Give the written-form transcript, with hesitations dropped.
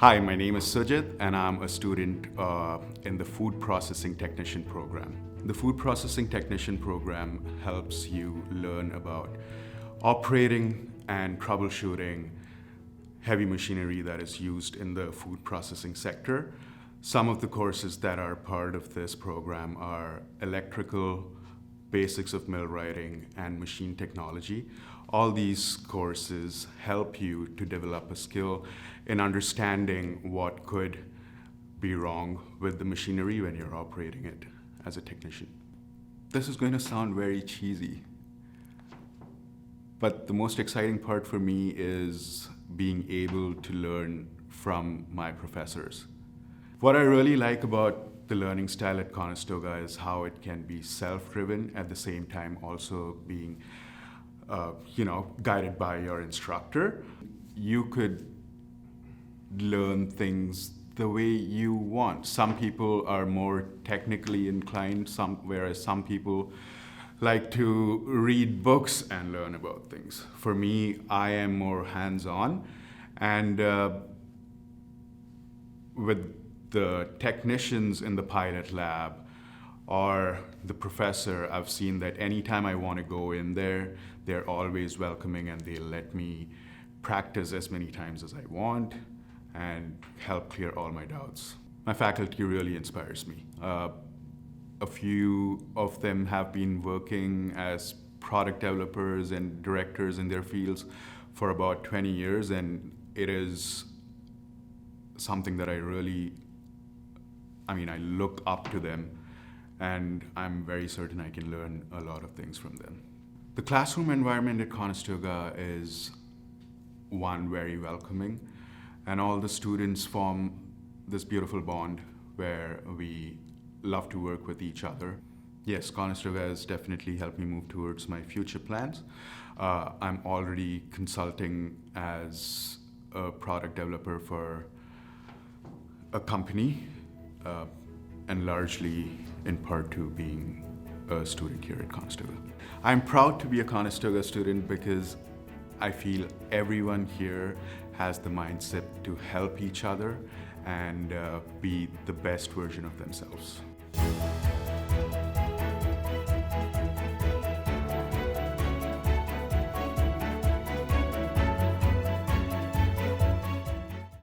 Hi, my name is Sujit, and I'm a student in the Food Processing Technician program. The Food Processing Technician program helps you learn about operating and troubleshooting heavy machinery that is used in the food processing sector. Some of the courses that are part of this program are electrical, basics of millwrighting, and machine technology. All these courses help you to develop a skill in understanding what could be wrong with the machinery when you're operating it as a technician. This is going to sound very cheesy, but the most exciting part for me is being able to learn from my professors. What I really like about the learning style at Conestoga is how it can be self-driven, at the same time also being guided by your instructor. You could learn things the way you want. Some people are more technically inclined, whereas some people like to read books and learn about things. For me, I am more hands-on, and with the technicians in the pilot lab or the professor, I've seen that anytime I want to go in there, they're always welcoming and they let me practice as many times as I want and help clear all my doubts. My faculty really inspires me. A few of them have been working as product developers and directors in their fields for about 20 years, and it is something that I look up to them, and I'm very certain I can learn a lot of things from them. The classroom environment at Conestoga is one very welcoming, and all the students form this beautiful bond where we love to work with each other. Yes, Conestoga has definitely helped me move towards my future plans. I'm already consulting as a product developer for a company, and largely in part to being a student here at Conestoga. I'm proud to be a Conestoga student because I feel everyone here has the mindset to help each other and be the best version of themselves.